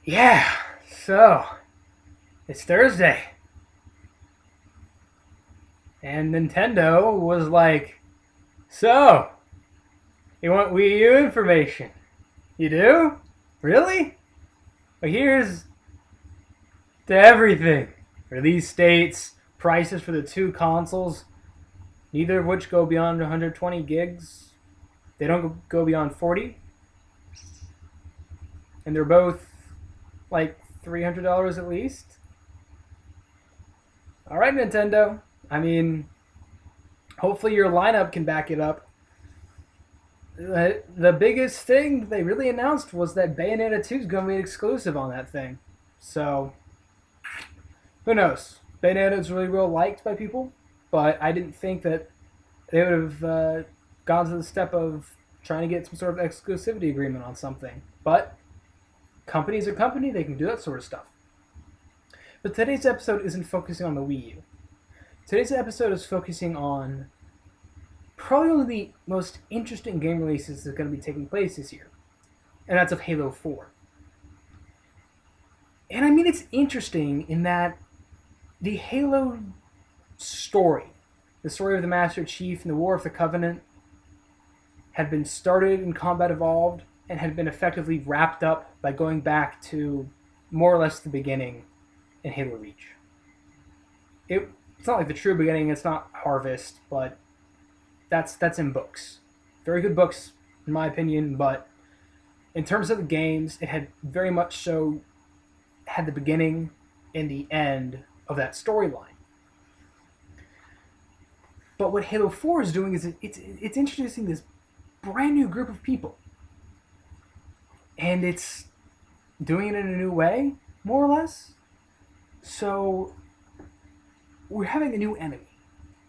Yeah, so it's Thursday, and Nintendo was like, "So, you want Wii U information? You do? Really? Well, here's to everything: release dates, prices for the two consoles, neither of which go beyond 120 gigs. They don't go beyond 40, and they're both like $300 at least." All right, Nintendo. I mean, hopefully your lineup can back it up. The biggest thing they really announced was that Bayonetta 2 is going to be exclusive on that thing. So, who knows? Bayonetta is really real liked by people, but I didn't think that they would have gone to the step of trying to get some sort of exclusivity agreement on something. But companies are company, they can do that sort of stuff. But today's episode isn't focusing on the Wii U. Today's episode is focusing on probably one of the most interesting game releases that's going to be taking place this year, and that's of Halo 4. And I mean, it's interesting in that the Halo story, the story of the Master Chief and the War of the Covenant, had been started in Combat Evolved and had been effectively wrapped up by going back to more or less the beginning in Halo Reach. It's not like the true beginning, it's not Harvest, but that's in books. Very good books, in my opinion, but in terms of the games, it had very much so had the beginning and the end of that storyline. But what Halo 4 is doing is it's introducing this brand new group of people. And it's doing it in a new way, more or less. So we're having a new enemy.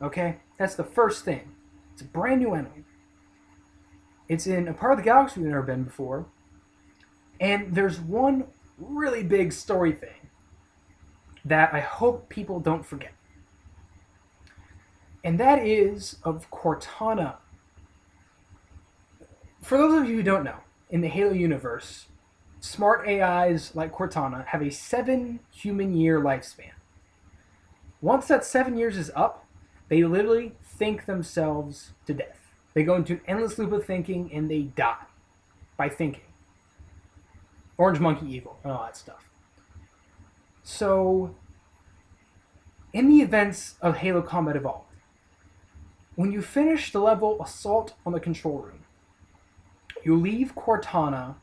Okay? That's the first thing. It's a brand new enemy. It's in a part of the galaxy we've never been before. And there's one really big story thing that I hope people don't forget. And that is of Cortana. For those of you who don't know, in the Halo universe, smart AIs like Cortana have a 7 human-year lifespan. Once that 7 years is up, they literally think themselves to death. They go into an endless loop of thinking and they die by thinking. Orange Monkey Evil and all that stuff. So, in the events of Halo Combat Evolved, when you finish the level Assault on the Control Room, you leave Cortana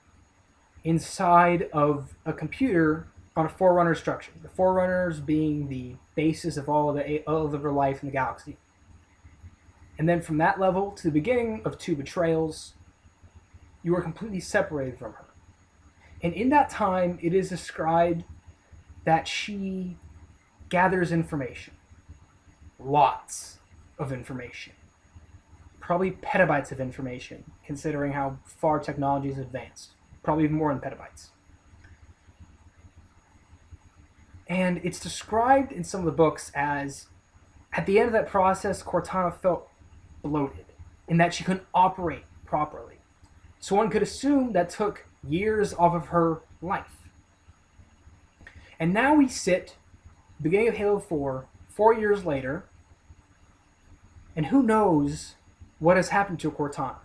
inside of a computer on a Forerunner structure. The Forerunners being the basis of all of her life in the galaxy. And then from that level to the beginning of 2 Betrayals, you are completely separated from her. And in that time, it is described that she gathers information. Lots of information. Probably petabytes of information, considering how far technology has advanced. Probably even more than petabytes. And it's described in some of the books as, at the end of that process, Cortana felt bloated, in that she couldn't operate properly. So one could assume that took years off of her life. And now we sit, beginning of Halo 4, 4 years later, and who knows what has happened to Cortana.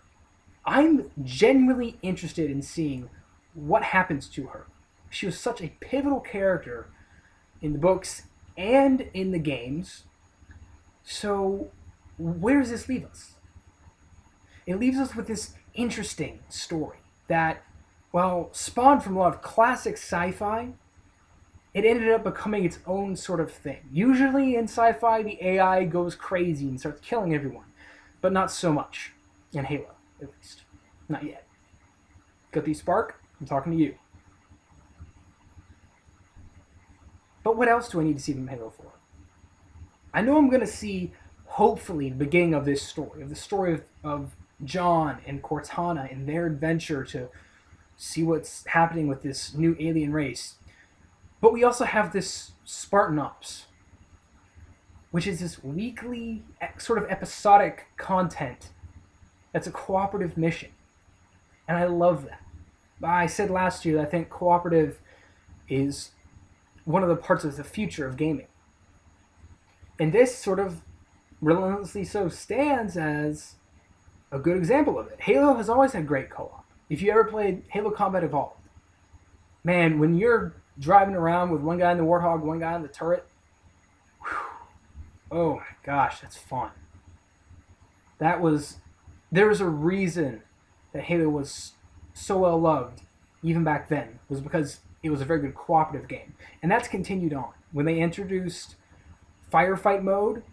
I'm genuinely interested in seeing what happens to her. She was such a pivotal character in the books and in the games. So where does this leave us? It leaves us with this interesting story that, well, spawned from a lot of classic sci-fi, it ended up becoming its own sort of thing. Usually in sci-fi, the AI goes crazy and starts killing everyone, but not so much in Halo, at least. Not yet. Got the spark? I'm talking to you. But what else do I need to see from Halo 4? I know I'm going to see, hopefully, the beginning of this story, of the story of John and Cortana and their adventure to see what's happening with this new alien race. But we also have this Spartan Ops, which is this weekly, sort of episodic content that's a cooperative mission. And I love that. I said last year that I think cooperative is one of the parts of the future of gaming. And this sort of relentlessly so stands as a good example of it. Halo has always had great co-op. If you ever played Halo Combat Evolved, man, when you're driving around with one guy in the Warthog, one guy in the turret, whew, oh my gosh, that's fun. There was a reason that Halo was so well loved, even back then, was because it was a very good cooperative game. And that's continued on. When they introduced firefight mode,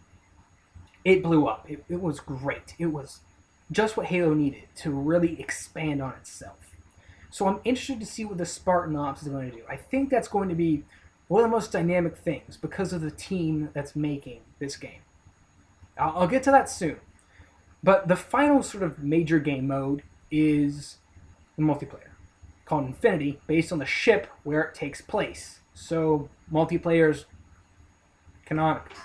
it blew up. It was great. It was just what Halo needed to really expand on itself. So I'm interested to see what the Spartan Ops is going to do. I think that's going to be one of the most dynamic things because of the team that's making this game. I'll get to that soon. But the final sort of major game mode is the multiplayer, called Infinity, based on the ship where it takes place. So multiplayer is canonical.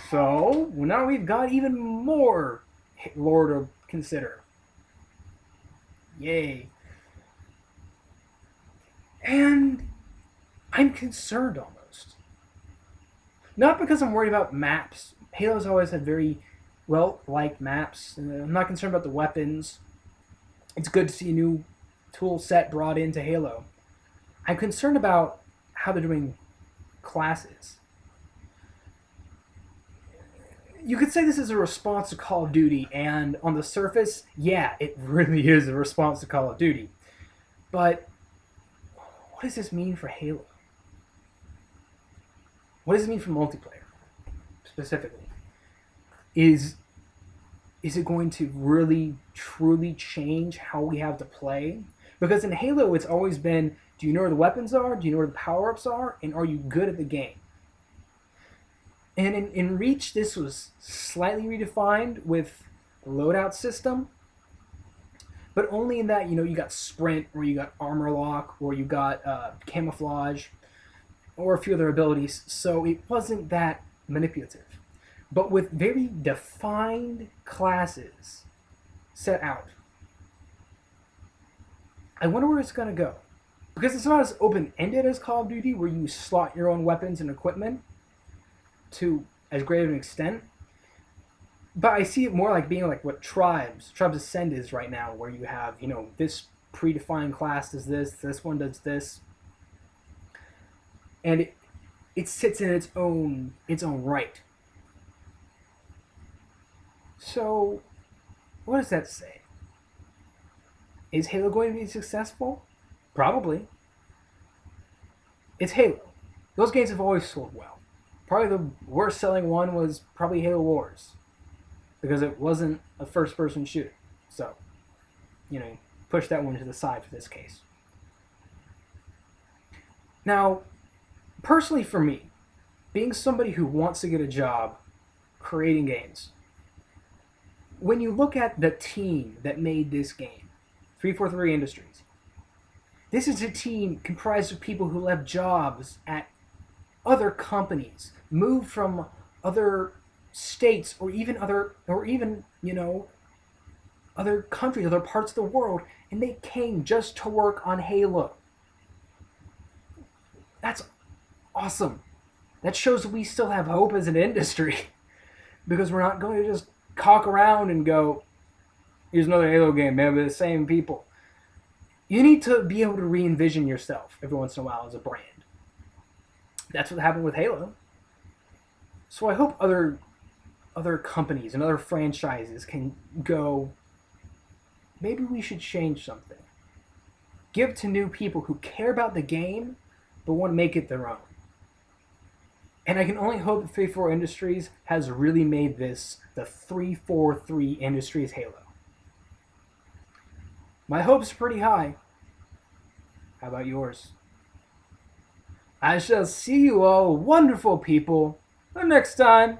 So now we've got even more lore to consider. Yay. And I'm concerned almost. Not because I'm worried about maps. Halo's always had very well-liked maps. And I'm not concerned about the weapons. It's good to see a new tool set brought into Halo. I'm concerned about how they're doing classes. You could say this is a response to Call of Duty, and on the surface, yeah, it really is a response to Call of Duty. But what does this mean for Halo? What does it mean for multiplayer, specifically? Is it going to really, truly change how we have to play? Because in Halo, it's always been, do you know where the weapons are? Do you know where the power-ups are? And are you good at the game? And in Reach, this was slightly redefined with the loadout system, but only in that, you got sprint, or you got armor lock, or you got camouflage, or a few other abilities, so it wasn't that manipulative. But with very defined classes set out, I wonder where it's going to go. Because it's not as open-ended as Call of Duty, where you slot your own weapons and equipment to as great of an extent. But I see it more like being like what Tribes Ascend is right now, where you have, this predefined class does this one does this. And it sits in its own right. So, what does that say? Is Halo going to be successful? Probably. It's Halo. Those games have always sold well. Probably the worst selling one was probably Halo Wars, because it wasn't a first-person shooter. So, push that one to the side for this case. Now, personally for me, being somebody who wants to get a job creating games, when you look at the team that made this game, 343 Industries, this is a team comprised of people who left jobs at other companies, moved from other states, or even other countries, other parts of the world, and they came just to work on Halo. That's awesome. That shows we still have hope as an industry, because we're not going to just cock around and go, here's another Halo game, man, with the same people. You need to be able to re-envision yourself every once in a while as a brand. That's what happened with Halo. So I hope other companies and other franchises can go, maybe we should change something. Give to new people who care about the game, but want to make it their own. And I can only hope that 343 Industries has really made this the 343 Industries Halo. My hopes are pretty high. How about yours? I shall see you all wonderful people next time.